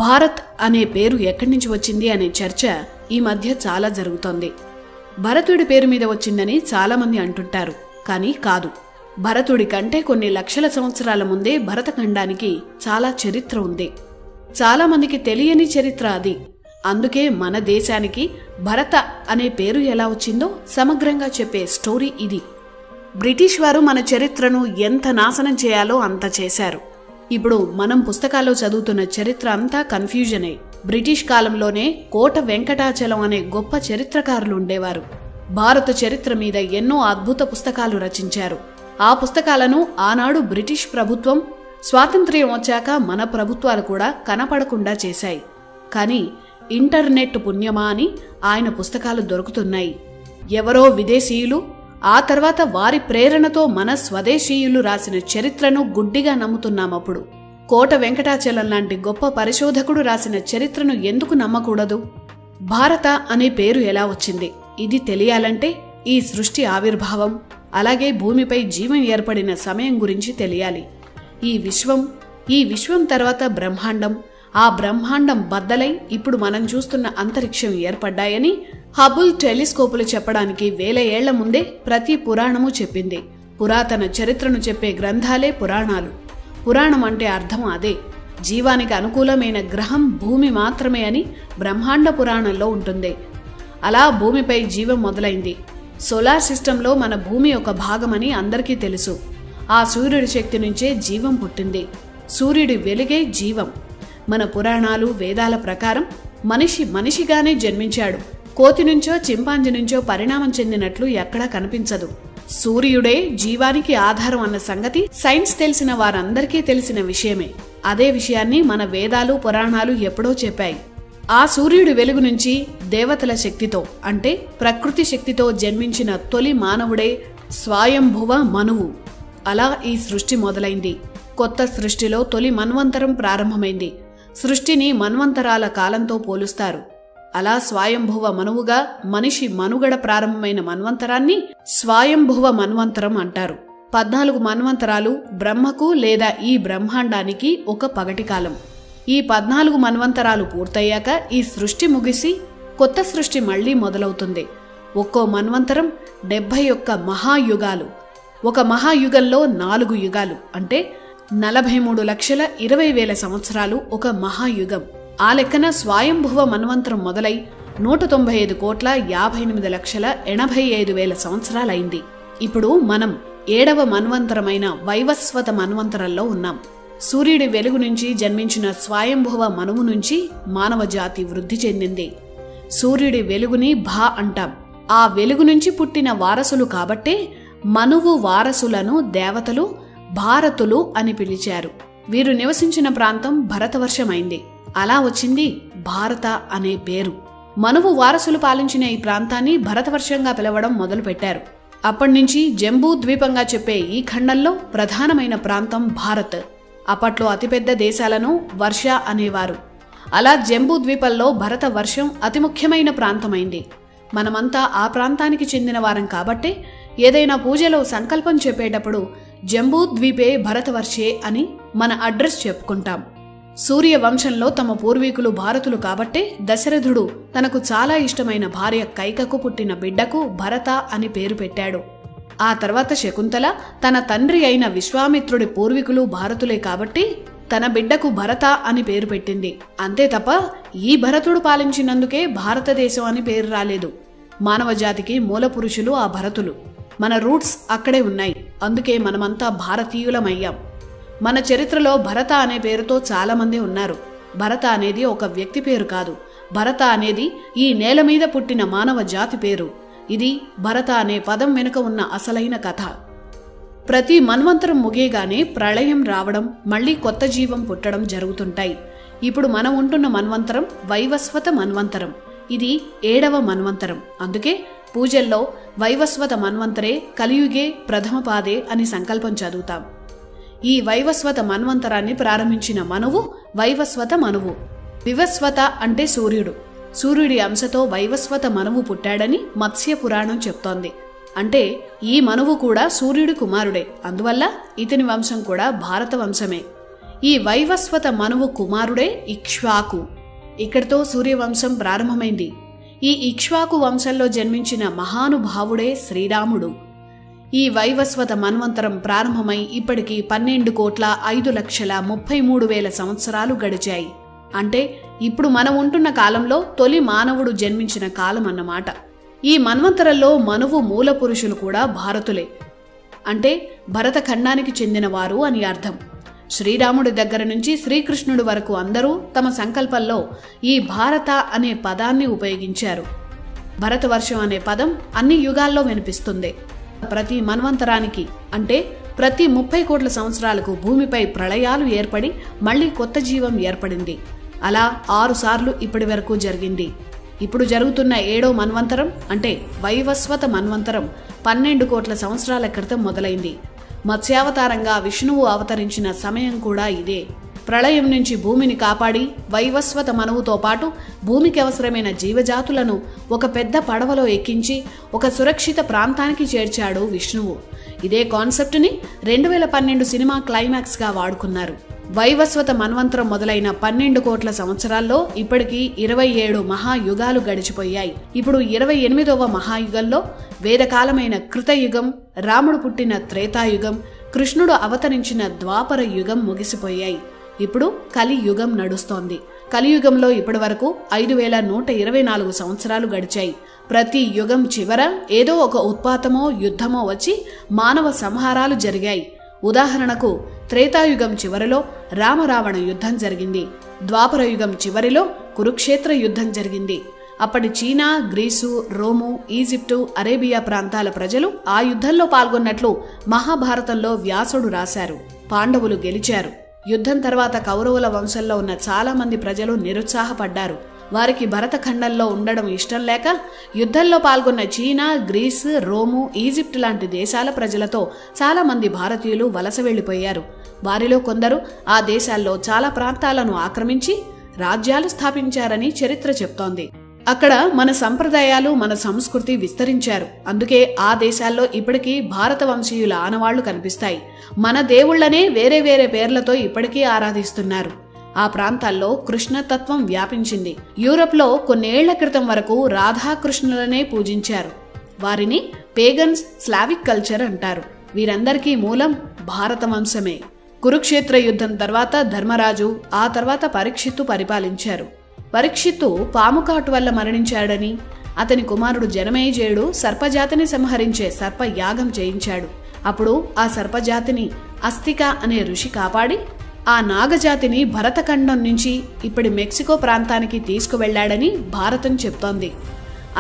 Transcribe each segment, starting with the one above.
భారత్ అనే పేరు ఎక్కడి నుంచి వచ్చింది అనే చర్చ ఈ మధ్య చాలా జరుగుతోంది. భరతుడి పేరు మీద వచ్చిందని చాలామంది అంటుంటారు. కానీ కాదు. భరతుడి కంటే కొన్ని లక్షల సంవత్సరాల ముందే భరతఖండానికి చాలా చరిత్ర ఉంది. చాలామందికి తెలియని చరిత్ర అది. అందుకే మన దేశానికి భరత అనే పేరు ఎలా వచ్చిందో సమగ్రంగా చెప్పే స్టోరీ ఇది. బ్రిటిష్ వారు మన చరిత్రను ఎంత నాశనం చేయాలో అంత చేశారు. ఇప్పుడు మనం పుస్తకాల్లో చదువుతున్న చరిత్ర అంతా కన్ఫ్యూజనే. బ్రిటిష్ కాలంలోనే కోట వెంకటాచలం అనే గొప్ప చరిత్రకారులు ఉండేవారు. భారత చరిత్ర మీద ఎన్నో అద్భుత పుస్తకాలు రచించారు. ఆ పుస్తకాలను ఆనాడు బ్రిటిష్ ప్రభుత్వం స్వాతంత్ర్యం వచ్చాక మన ప్రభుత్వాలు కూడా కనపడకుండా చేశాయి. కానీ ఇంటర్నెట్ పుణ్యమా అని ఆయన పుస్తకాలు దొరుకుతున్నాయి. ఎవరో విదేశీయులు ఆ తర్వాత వారి ప్రేరణతో మన స్వదేశీయులు రాసిన చరిత్రను గుడ్డిగా నమ్ముతున్నామప్పుడు. కోట వెంకటాచలం లాంటి గొప్ప పరిశోధకుడు రాసిన చరిత్రను ఎందుకు నమ్మకూడదు? భారత అనే పేరు ఎలా వచ్చింది? ఇది తెలియాలంటే ఈ సృష్టి ఆవిర్భావం, అలాగే భూమిపై జీవం ఏర్పడిన సమయం గురించి తెలియాలి. ఈ విశ్వం తర్వాత బ్రహ్మాండం, ఆ బ్రహ్మాండం బద్దలై ఇప్పుడు మనం చూస్తున్న అంతరిక్షం ఏర్పడ్డాయని హబుల్ టెలిస్కోపులు చెప్పడానికి 1000 ఏళ్ల ముందే ప్రతి పురాణము చెప్పింది. పురాతన చరిత్రను చెప్పే గ్రంథాలే పురాణాలు. పురాణం అంటే అర్థం అదే. జీవానికి అనుకూలమైన గ్రహం భూమి మాత్రమే అని బ్రహ్మాండ పురాణంలో ఉంటుంది. అలా భూమిపై జీవం మొదలైంది. సోలార్ సిస్టంలో మన భూమి ఒక భాగమని అందరికీ తెలుసు. ఆ సూర్యుడి శక్తి నుంచే జీవం పుట్టింది. సూర్యుడి వెలుగే జీవం. మన పురాణాలు వేదాల ప్రకారం మనిషిగానే జన్మించాడు. కోతి నుంచో చింపాంజీ నుంచో పరిణామం చెందినట్లు ఎక్కడా కనిపించదు. సూర్యుడే జీవానికి ఆధారం అన్న సంగతి సైన్స్ తెలిసిన వారందరికీ తెలిసిన విషయమే. అదే విషయాన్ని మన వేదాలు పురాణాలు ఎప్పుడో చెప్పాయి. ఆ సూర్యుడి వెలుగు నుంచి దేవతల శక్తితో అంటే ప్రకృతి శక్తితో జన్మించిన తొలి మానవుడే స్వయంభువ మనువు. అలా ఈ సృష్టి మొదలైంది. కొత్త సృష్టిలో తొలి మన్వంతరం ప్రారంభమైంది. సృష్టిని మన్వంతరాల కాలంతో పోలుస్తారు. అలా స్వయంభువ మనువుగా మనిషి మనుగడ ప్రారంభమైన మన్వంతరాన్ని స్వయంభువ మన్వంతరం అంటారు. 14 మన్వంతరాలు బ్రహ్మకు లేదా ఈ బ్రహ్మాండానికి ఒక పగటి కాలం. ఈ 14 మన్వంతరాలు పూర్తయ్యాక ఈ సృష్టి ముగిసి కొత్త సృష్టి మళ్లీ మొదలవుతుంది. ఒక్కో మన్వంతరం 71 మహాయుగాలు. ఒక మహాయుగంలో 4 యుగాలు అంటే 43,20,000 సంవత్సరాలు ఒక మహాయుగం. ఆ లెక్కన స్వయంభువ మన్వంతరం మొదలై 195,58,85,000 సంవత్సరాలైంది. ఇప్పుడు మనం 7వ మన్వంతరమైన వైవస్వత మన్వంతరంలో ఉన్నాం. సూర్యుడి వెలుగు నుంచి జన్మించిన స్వయంభువ మనువు నుంచి మానవ జాతి వృద్ధి చెందింది. సూర్యుడి వెలుగుని భా అంటాం. ఆ వెలుగు నుంచి పుట్టిన వారసులు కాబట్టే మనువు వారసులను దేవతలు భారతులు అని పిలిచారు. వీరు నివసించిన ప్రాంతం భరతవర్షమైంది. అలా వచ్చింది భారత అనే పేరు. మనువు వారసులు పాలించిన ఈ ప్రాంతాన్ని భరతవర్షంగా పిలవడం మొదలుపెట్టారు. అప్పటినుంచి జంబూ ద్వీపంగా చెప్పే ఈ ఖండంలో ప్రధానమైన ప్రాంతం భారత్. అప్పట్లో అతిపెద్ద దేశాలను వర్ష అనేవారు. అలా జంబూ ద్వీపంలో భరత వర్షం అతి ముఖ్యమైన ప్రాంతమైంది. మనమంతా ఆ ప్రాంతానికి చెందిన వారం కాబట్టే ఏదైనా పూజలో సంకల్పం చెప్పేటప్పుడు జంబూ ద్వీపే భరతవర్షే అని మన అడ్రస్ చెప్పుకుంటాం. సూర్య వంశంలో తమ పూర్వీకులు భారతులు కాబట్టే దశరథుడు తనకు చాలా ఇష్టమైన భార్య కైకకు పుట్టిన బిడ్డకు భరత అని పేరు పెట్టాడు. ఆ తర్వాత శకుంతల తన తండ్రి అయిన విశ్వామిత్రుడి పూర్వీకులు భారతులే కాబట్టి తన బిడ్డకు భరత అని పేరు పెట్టింది. అంతే తప్ప ఈ భరతుడు పాలించినందుకే భారతదేశం అని పేరు రాలేదు. మానవ జాతికి మూల పురుషులు ఆ భరతులు. మన రూట్స్ అక్కడే ఉన్నాయి. అందుకే మనమంతా భారతీయులమయ్యాం. మన చరిత్రలో భరత అనే పేరుతో చాలామంది ఉన్నారు. భరత అనేది ఒక వ్యక్తి పేరు కాదు. భరత అనేది ఈ నేల మీద పుట్టిన మానవ జాతి పేరు. ఇది భరత అనే పదం వెనుక ఉన్న అసలైన కథ. ప్రతి మన్వంతరం ముగియగానే ప్రళయం రావడం, మళ్లీ కొత్త జీవం పుట్టడం జరుగుతుంటాయి. ఇప్పుడు మనం ఉంటున్న మన్వంతరం వైవస్వత మన్వంతరం. ఇది 7వ మన్వంతరం. అందుకే పూజల్లో వైవస్వత మన్వంతరే కలియుగే ప్రథమ పాదే అని సంకల్పం చదువుతాం. ఈ వైవస్వత మన్వంతరాన్ని ప్రారంభించిన మనువు వైవస్వత మనువు. వివస్వత అంటే సూర్యుడు. సూర్యుడి అంశతో వైవస్వత మనువు పుట్టాడని మత్స్య పురాణం చెప్తోంది. అంటే ఈ మనువు కూడా సూర్యుడి కుమారుడే. అందువల్ల ఇతని వంశం కూడా భారత వంశమే. ఈ వైవస్వత మనువు కుమారుడే ఇక్ష్వాకు. ఇక్కడితో సూర్యవంశం ప్రారంభమైంది. ఈ ఇక్ష్వాకు వంశంలో జన్మించిన మహానుభావుడే శ్రీరాముడు. ఈ వైవస్వత మన్వంతరం ప్రారంభమై ఇప్పటికి 12,05,33,000 సంవత్సరాలు గడిచాయి. అంటే ఇప్పుడు మనం ఉంటున్న కాలంలో తొలి మానవుడు జన్మించిన కాలం అన్నమాట. ఈ మన్వంతరంలో మనువు మూల పురుషులు కూడా భారతులే, అంటే భరత ఖండానికి చెందినవారు అని అర్థం. శ్రీరాముడి దగ్గర నుంచి శ్రీకృష్ణుడి వరకు అందరూ తమ సంకల్పంలో ఈ భారత అనే పదాన్ని ఉపయోగించారు. భరతవర్షం అనే పదం అన్ని యుగాల్లో వినిపిస్తుంది. ప్రతి మన్వంతరానికి అంటే ప్రతి 30 కోట్ల సంవత్సరాలకు భూమిపై ప్రళయాలు ఏర్పడి మళ్లీ కొత్త జీవం ఏర్పడింది. అలా 6 సార్లు ఇప్పటి వరకు జరిగింది. ఇప్పుడు జరుగుతున్న 7వ మన్వంతరం అంటే వైవస్వత మన్వంతరం 12 కోట్ల సంవత్సరాల క్రితం మొదలైంది. మత్స్యావతారంగా విష్ణువు అవతరించిన సమయం కూడా ఇదే. ప్రళయం నుంచి భూమిని కాపాడి వైవస్వత మనువుతో పాటు భూమికి అవసరమైన జీవజాతులను ఒక పెద్ద పడవలో ఎక్కించి ఒక సురక్షిత ప్రాంతానికి చేర్చాడు విష్ణువు. ఇదే కాన్సెప్ట్ని 2012 సినిమా క్లైమాక్స్గా వాడుకున్నారు. వైవస్వత మన్వంతరం మొదలైన 12 కోట్ల సంవత్సరాల్లో ఇప్పటికీ 27 మహాయుగాలు గడిచిపోయాయి. ఇప్పుడు 28వ మహాయుగంలో వేదకాలమైన కృతయుగం, రాముడు పుట్టిన త్రేతాయుగం, కృష్ణుడు అవతరించిన ద్వాపర యుగం ముగిసిపోయాయి. ఇప్పుడు కలియుగం నడుస్తోంది. కలియుగంలో ఇప్పటి వరకు 5,124 సంవత్సరాలు గడిచాయి. ప్రతి యుగం చివర ఏదో ఒక ఉత్పాతమో యుద్ధమో వచ్చి మానవ సంహారాలు జరిగాయి. ఉదాహరణకు త్రేతాయుగం చివరిలో రామరావణ యుద్ధం జరిగింది. ద్వాపర యుగం చివరిలో కురుక్షేత్ర యుద్ధం జరిగింది. అప్పటి చీనా, గ్రీసు, రోము, ఈజిప్టు, అరేబియా ప్రాంతాల ప్రజలు ఆ యుద్ధంలో పాల్గొన్నట్లు మహాభారతంలో వ్యాసుడు రాశారు. పాండవులు గెలిచారు. యుద్ధం తర్వాత కౌరవుల వంశంలో ఉన్న చాలా మంది ప్రజలు నిరుత్సాహపడ్డారు. వారికి భరతఖండంలో ఉండడం ఇష్టం లేక యుద్ధంలో పాల్గొన్న చీనా, గ్రీస్, రోము, ఈజిప్ట్ లాంటి దేశాల ప్రజలతో చాలా మంది భారతీయులు వలస వెళ్లిపోయారు. వారిలో కొందరు ఆ దేశాల్లో చాలా ప్రాంతాలను ఆక్రమించి రాజ్యాలు స్థాపించారని చరిత్ర చెప్తోంది. అక్కడ మన సంప్రదాయాలు, మన సంస్కృతి విస్తరించారు. అందుకే ఆ దేశాల్లో ఇప్పటికీ భారత వంశీయుల ఆనవాళ్లు కనిపిస్తాయి. మన దేవుళ్లనే వేరే వేరే పేర్లతో ఇప్పటికీ ఆరాధిస్తున్నారు. ఆ ప్రాంతాల్లో కృష్ణతత్వం వ్యాపించింది. యూరప్లో కొన్నేళ్ల క్రితం వరకు రాధాకృష్ణులనే పూజించారు. వారిని పేగన్స్, స్లావిక్ కల్చర్ అంటారు. వీరందరికీ మూలం భారత వంశమే. కురుక్షేత్ర యుద్ధం తర్వాత ధర్మరాజు, ఆ తర్వాత పరీక్షిత్తు పరిపాలించారు. పరీక్షిత్తు పాముకాటు వల్ల మరణించాడని అతని కుమారుడు జనమేజయుడు సర్పజాతిని సంహరించే సర్పయాగం చేయించాడు. అప్పుడు ఆ సర్పజాతిని అస్తిక అనే ఋషి కాపాడి ఆ నాగజాతిని భరతఖండం నుంచి ఇప్పటి మెక్సికో ప్రాంతానికి తీసుకువెళ్లాడని భారతం చెప్తోంది.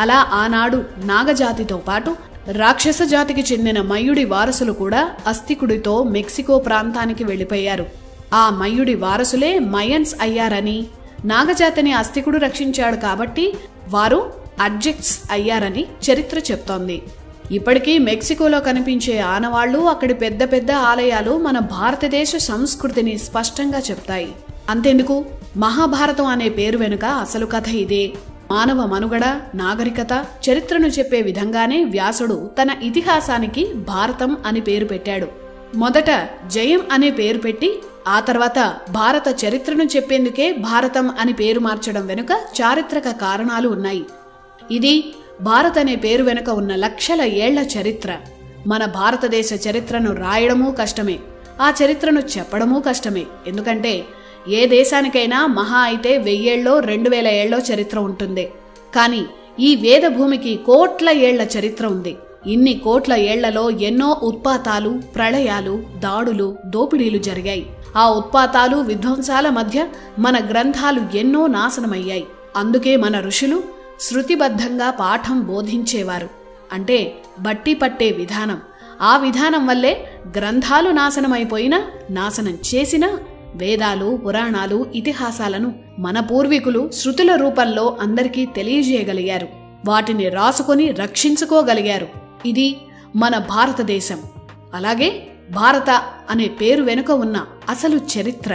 అలా ఆనాడు నాగజాతితో పాటు రాక్షస జాతికి చెందిన మయుడి వారసులు కూడా అస్తికుడితో మెక్సికో ప్రాంతానికి వెళ్లిపోయారు. ఆ మయుడి వారసులే మయన్స్ అయ్యారని, నాగజాతిని అస్తికుడు రక్షించాడు కాబట్టి వారు అడ్జెక్ట్స్ అయ్యారని చరిత్ర చెప్తోంది. ఇప్పటికీ మెక్సికోలో కనిపించే ఆనవాళ్లు, అక్కడి పెద్ద పెద్ద ఆలయాలు మన భారతదేశ సంస్కృతిని స్పష్టంగా చెప్తాయి. అంతెందుకు, మహాభారతం అనే పేరు వెనుక అసలు కథ ఇదే. మానవ మనుగడ, నాగరికత, చరిత్రను చెప్పే విధంగానే వ్యాసుడు తన ఇతిహాసానికి భారతం అని పేరు పెట్టాడు. మొదట జయం అనే పేరు పెట్టి ఆ తర్వాత భారత చరిత్రను చెప్పేందుకే భారతం అని పేరు మార్చడం వెనుక చారిత్రక కారణాలు ఉన్నాయి. ఇది భారత్ అనే పేరు వెనుక ఉన్న లక్షల ఏళ్ల చరిత్ర. మన భారతదేశ చరిత్రను రాయడమూ కష్టమే, ఆ చరిత్రను చెప్పడమూ కష్టమే. ఎందుకంటే ఏ దేశానికైనా మహా అయితే 1000 ఏళ్ళో 2000 ఏళ్ళో చరిత్ర ఉంటుంది. కానీ ఈ వేద భూమికి కోట్ల ఏళ్ల చరిత్ర ఉంది. ఇన్ని కోట్ల ఏళ్లలో ఎన్నో ఉత్పాతాలు, ప్రళయాలు, దాడులు, దోపిడీలు జరిగాయి. ఆ ఉత్పాతాలు, విధ్వంసాల మధ్య మన గ్రంథాలు ఎన్నో నాశనమయ్యాయి. అందుకే మన ఋషులు శృతిబద్ధంగా పాఠం బోధించేవారు. అంటే బట్టి పట్టే విధానం. ఆ విధానం వల్లే గ్రంథాలు నాశనమైపోయినా, నాశనం చేసినా వేదాలు, పురాణాలు, ఇతిహాసాలను మన పూర్వీకులు శృతుల రూపంలో అందరికీ తెలియజేయగలిగారు. వాటిని రాసుకొని రక్షించుకోగలిగారు. ఇది మన భారతదేశం. అలాగే భారత అనే పేరు వెనుక ఉన్న అసలు చరిత్ర.